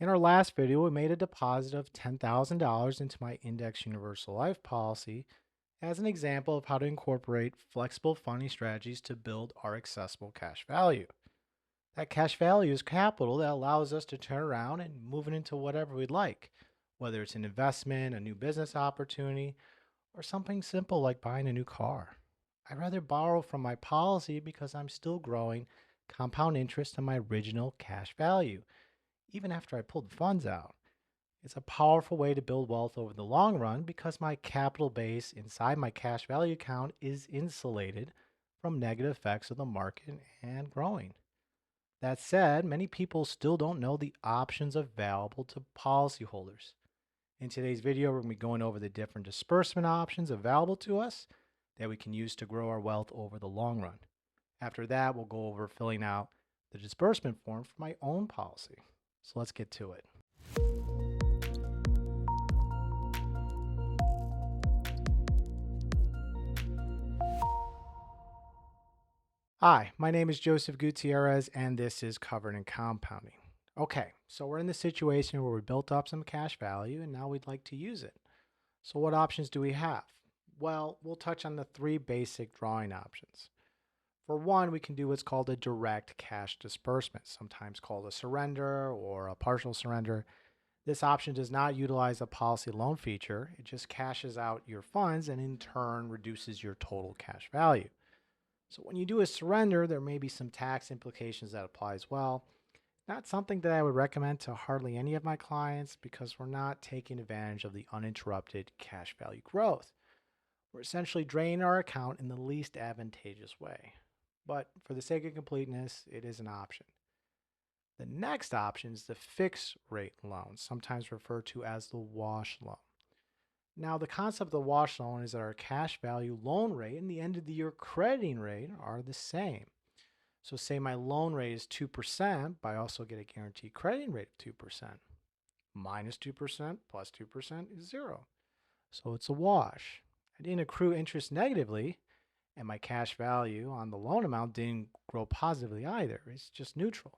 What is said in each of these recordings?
In our last video, we made a deposit of $10,000 into my Index Universal Life policy as an example of how to incorporate flexible funding strategies to build our accessible cash value. That cash value is capital that allows us to turn around and move it into whatever we'd like, whether it's an investment, a new business opportunity, or something simple like buying a new car. I'd rather borrow from my policy because I'm still growing compound interest on my original cash value, even after I pulled the funds out. It's a powerful way to build wealth over the long run because my capital base inside my cash value account is insulated from negative effects of the market and growing. That said, many people still don't know the options available to policyholders. In today's video, we're going to be going over the different disbursement options available to us that we can use to grow our wealth over the long run. After that, we'll go over filling out the disbursement form for my own policy. So let's get to it. Hi, my name is Joseph Gutierrez, and this is Covered in Compounding. Okay, so we're in the situation where we built up some cash value and now we'd like to use it. So what options do we have? Well, we'll touch on the three basic drawing options. For one, we can do what's called a direct cash disbursement, sometimes called a surrender or a partial surrender. This option does not utilize a policy loan feature. It just cashes out your funds and in turn reduces your total cash value. So when you do a surrender, there may be some tax implications that apply as well. Not something that I would recommend to hardly any of my clients because we're not taking advantage of the uninterrupted cash value growth. We're essentially draining our account in the least advantageous way. But for the sake of completeness, it is an option. The next option is the fixed rate loan, sometimes referred to as the wash loan. Now, the concept of the wash loan is that our cash value loan rate and the end of the year crediting rate are the same. So say my loan rate is 2%, but I also get a guaranteed crediting rate of 2%. Minus 2% plus 2% is zero. So it's a wash. I didn't accrue interest negatively, and my cash value on the loan amount didn't grow positively either. It's just neutral.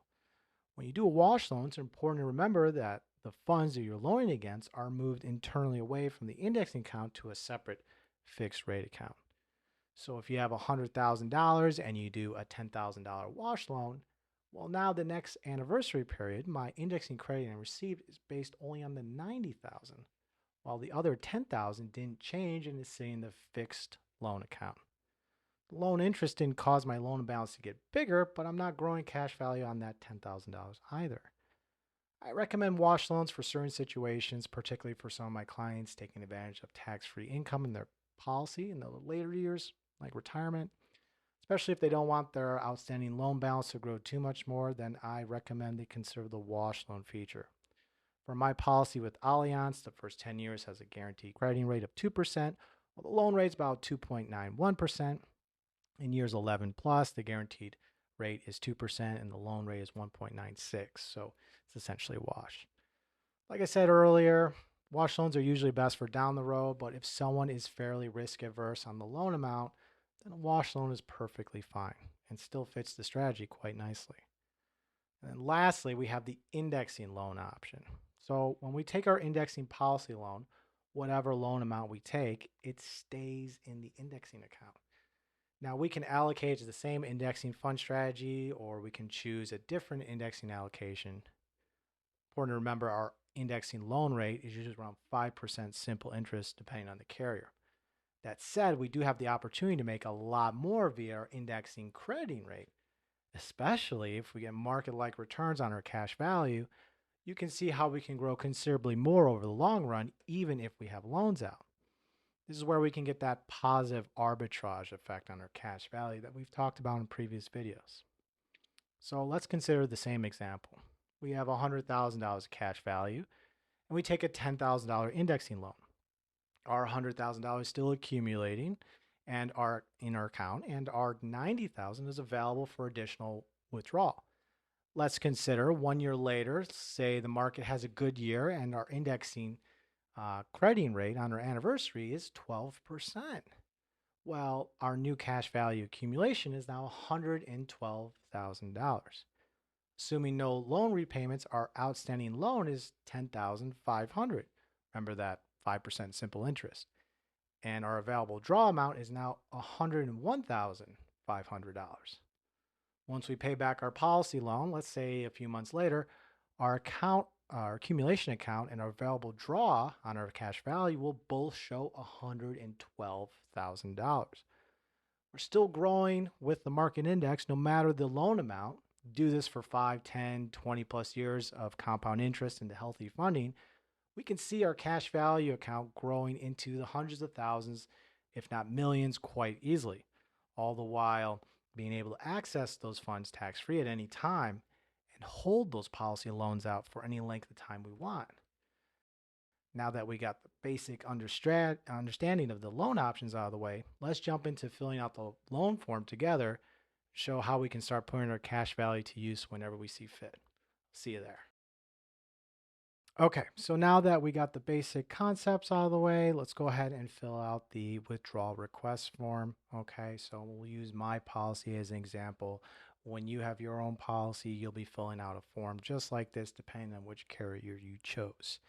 When you do a wash loan, it's important to remember that the funds that you're loaning against are moved internally away from the indexing account to a separate fixed rate account. So if you have $100,000 and you do a $10,000 wash loan, well, now the next anniversary period, my indexing credit and received is based only on the 90,000, while the other 10,000 didn't change and is sitting in the fixed loan account. The loan interest didn't cause my loan balance to get bigger, but I'm not growing cash value on that $10,000 either. I recommend wash loans for certain situations, particularly for some of my clients taking advantage of tax-free income in their policy in the later years, like retirement. Especially if they don't want their outstanding loan balance to grow too much more, then I recommend they consider the wash loan feature. For my policy with Allianz, the first 10 years has a guaranteed crediting rate of 2%, while the loan rate is about 2.91%. In years 11 plus, the guaranteed rate is 2% and the loan rate is 1.96. So it's essentially a wash. Like I said earlier, wash loans are usually best for down the road, but if someone is fairly risk averse on the loan amount, then a wash loan is perfectly fine and still fits the strategy quite nicely. And then lastly, we have the indexing loan option. So when we take our indexing policy loan, whatever loan amount we take, it stays in the indexing account. Now we can allocate to the same indexing fund strategy, or we can choose a different indexing allocation. Important to remember our indexing loan rate is usually around 5% simple interest depending on the carrier. That said, we do have the opportunity to make a lot more via our indexing crediting rate, especially if we get market-like returns on our cash value. You can see how we can grow considerably more over the long run, even if we have loans out. This is where we can get that positive arbitrage effect on our cash value that we've talked about in previous videos. So let's consider the same example. We have $100,000 of cash value, and we take a $10,000 indexing loan. Our $100,000 is still accumulating and are in our account, and our $90,000 is available for additional withdrawal. Let's consider 1 year later, say the market has a good year and our indexing crediting rate on our anniversary is 12%. Well, our new cash value accumulation is now $112,000. Assuming no loan repayments, our outstanding loan is $10,500. Remember that 5% simple interest. And our available draw amount is now $101,500. Once we pay back our policy loan, let's say a few months later, our accumulation account and our available draw on our cash value will both show $112,000. We're still growing with the market index no matter the loan amount. Do this for 5, 10, 20 plus years of compound interest into healthy funding. We can see our cash value account growing into the hundreds of thousands, if not millions, quite easily, all the while being able to access those funds tax free at any time and hold those policy loans out for any length of time we want. Now that we got the basic understanding of the loan options out of the way, let's jump into filling out the loan form together, show how we can start putting our cash value to use whenever we see fit. See you there. Okay, so now that we got the basic concepts out of the way, let's go ahead and fill out the withdrawal request form. Okay, so we'll use my policy as an example. When you have your own policy, you'll be filling out a form just like this, depending on which carrier you chose.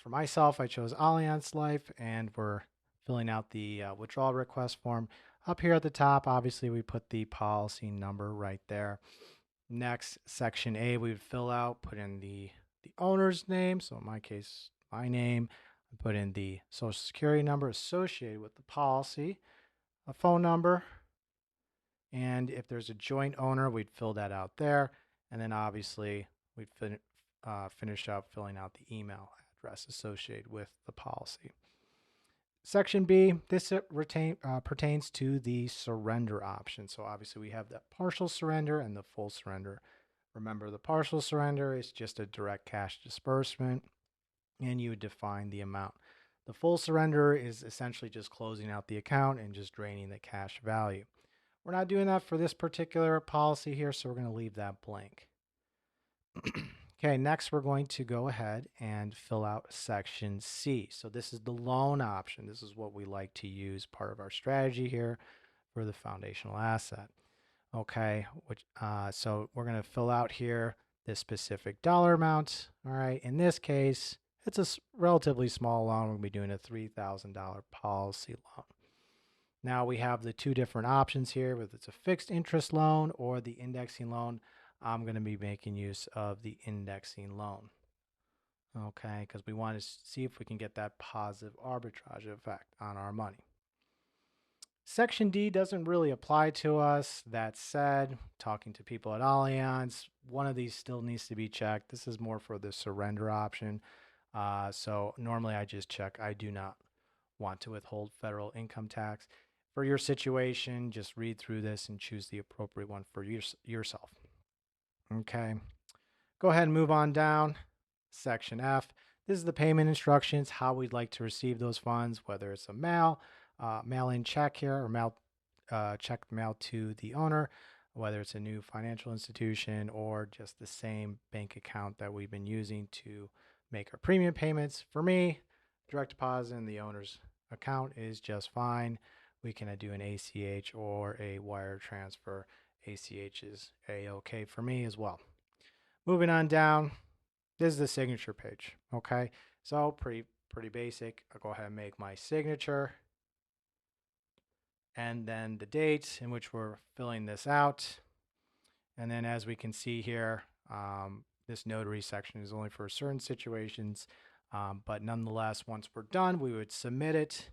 For myself, I chose Allianz Life, and we're filling out the withdrawal request form. Up here at the top, obviously, we put the policy number right there. Next, section A, we would fill out, put in the owner's name. So in my case, my name. I put in the social security number associated with the policy, a phone number, and if there's a joint owner, we'd fill that out there. And then obviously, we'd finish up filling out the email address associated with the policy. Section B, this pertains to the surrender option. So obviously we have that partial surrender and the full surrender. Remember, the partial surrender is just a direct cash disbursement, and you would define the amount. The full surrender is essentially just closing out the account and just draining the cash value. We're not doing that for this particular policy here, so we're going to leave that blank. Okay, next we're going to go ahead and fill out section C. So this is the loan option. This is what we like to use, part of our strategy here for the foundational asset. Okay, so we're going to fill out here this specific dollar amount. All right, in this case, it's a relatively small loan. We're going to be doing a $3,000 policy loan. Now we have the two different options here, whether it's a fixed interest loan or the indexing loan. I'm going to be making use of the indexing loan. Okay, because we want to see if we can get that positive arbitrage effect on our money. Section D doesn't really apply to us. That said, talking to people at Allianz, one of these still needs to be checked. This is more for the surrender option. So normally I just check I do not want to withhold federal income tax. For your situation, just read through this and choose the appropriate one for yourself. Okay, go ahead and move on down. Section F. This is the payment instructions, how we'd like to receive those funds, whether it's a mail-in check here, or check mailed to the owner, whether it's a new financial institution or just the same bank account that we've been using to make our premium payments. For me, direct deposit in the owner's account is just fine. We can do an ACH or a wire transfer. ACH is A-OK for me as well. Moving on down, this is the signature page. Okay, so pretty basic. I'll go ahead and make my signature, and then the date in which we're filling this out. And then as we can see here, this notary section is only for certain situations, but nonetheless, once we're done, we would submit it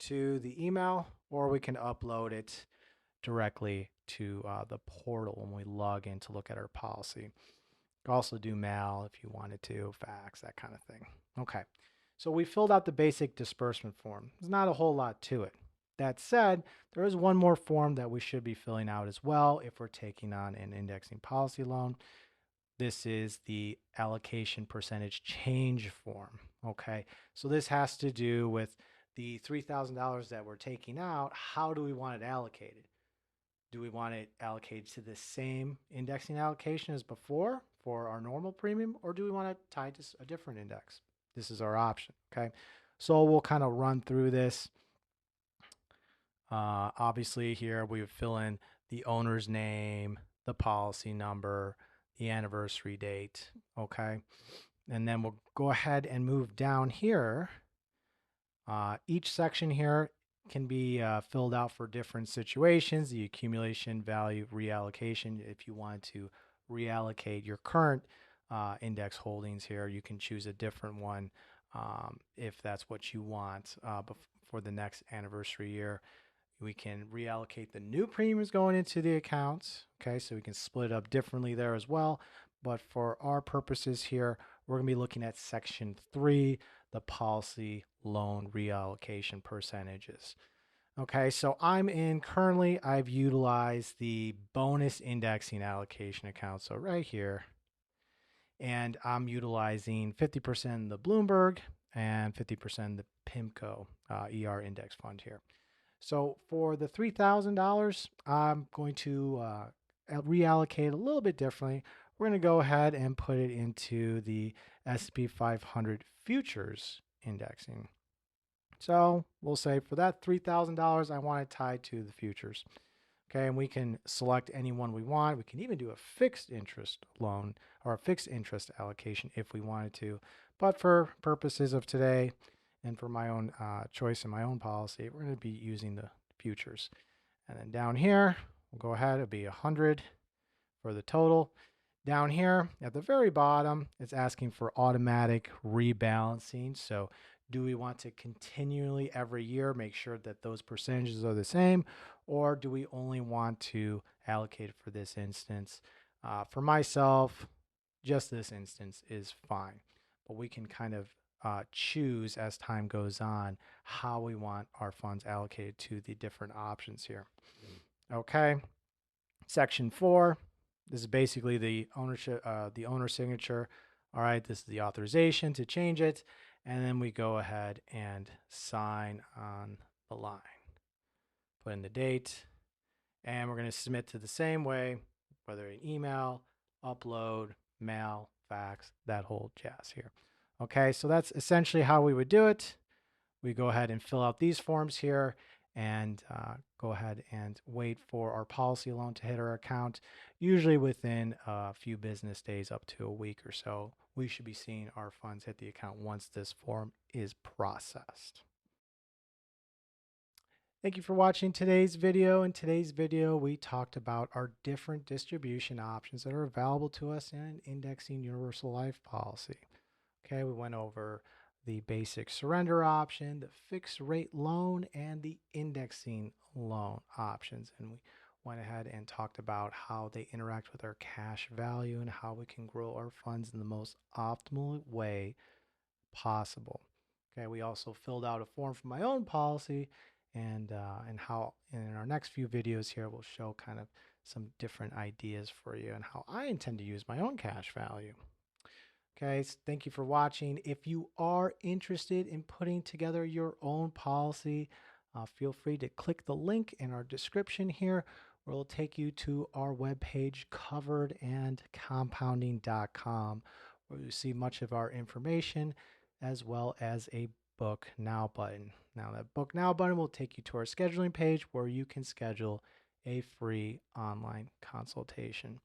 to the email, or we can upload it directly to the portal when we log in to look at our policy. You can also do mail if you wanted to, fax, that kind of thing. Okay, so we filled out the basic disbursement form. There's not a whole lot to it. That said, there is one more form that we should be filling out as well if we're taking on an indexing policy loan. This is the allocation percentage change form. Okay, so this has to do with the $3,000 that we're taking out. How do we want it allocated? Do we want it allocated to the same indexing allocation as before for our normal premium, or do we want it tied to a different index? This is our option, okay? So we'll kind of run through this. Obviously here we would fill in the owner's name, the policy number, the anniversary date. Okay. And then we'll go ahead and move down here. Each section here can be filled out for different situations. The accumulation value reallocation, if you want to reallocate your current index holdings here, you can choose a different one if that's what you want for the next anniversary year. We can reallocate the new premiums going into the accounts. Okay, so we can split it up differently there as well. But for our purposes here, we're going to be looking at section 3, the policy loan reallocation percentages. Okay, so I've utilized the bonus indexing allocation account. So right here, and I'm utilizing 50% the Bloomberg and 50% the PIMCO ER index fund here. So for the $3,000, I'm going to reallocate a little bit differently. We're going to go ahead and put it into the S&P 500 futures indexing. So we'll say for that $3,000, I want it tied to the futures. Okay, and we can select any one we want. We can even do a fixed interest loan or a fixed interest allocation if we wanted to. But for purposes of today and for my own choice and my own policy, we're going to be using the futures. And then down here, we'll go ahead, it'll be 100 for the total. Down here at the very bottom, it's asking for automatic rebalancing. So do we want to continually every year make sure that those percentages are the same, or do we only want to allocate for this instance? For myself, just this instance is fine, but we can kind of choose as time goes on how we want our funds allocated to the different options here. Okay, section 4. This is basically the ownership, the owner signature. All right, this is the authorization to change it. And then we go ahead and sign on the line. Put in the date. And we're going to submit to the same way, whether an email, upload, mail, fax, that whole jazz here. Okay, so that's essentially how we would do it. We go ahead and fill out these forms here and go ahead and wait for our policy loan to hit our account. Usually within a few business days, up to a week or so, we should be seeing our funds hit the account once this form is processed. Thank you for watching today's video. In today's video, we talked about our different distribution options that are available to us in an indexing universal life policy. Okay, we went over the basic surrender option, the fixed rate loan, and the indexing loan options. And we went ahead and talked about how they interact with our cash value and how we can grow our funds in the most optimal way possible. Okay, we also filled out a form for my own policy, and how in our next few videos here we'll show kind of some different ideas for you and how I intend to use my own cash value. Okay, so thank you for watching. If you are interested in putting together your own policy, feel free to click the link in our description here, where it'll take you to our webpage, coveredandcompounding.com, where you see much of our information, as well as a Book Now button. Now, that Book Now button will take you to our scheduling page, where you can schedule a free online consultation.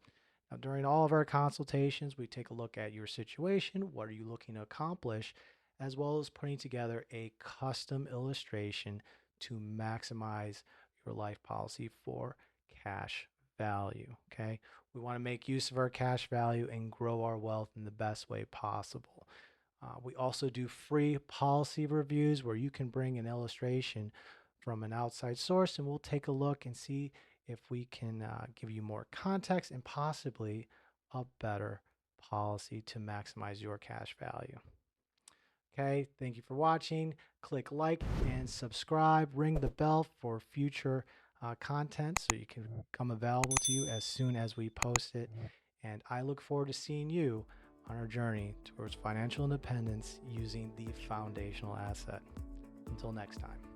Now, during all of our consultations, we take a look at your situation. What are you looking to accomplish? As well as putting together a custom illustration to maximize your life policy for cash value. Okay, we want to make use of our cash value and grow our wealth in the best way possible. We also do free policy reviews where you can bring an illustration from an outside source, and we'll take a look and see if we can give you more context and possibly a better policy to maximize your cash value. Okay, thank you for watching. Click like and subscribe. Ring the bell for future content so you can become available to you as soon as we post it. And I look forward to seeing you on our journey towards financial independence using the foundational asset. Until next time.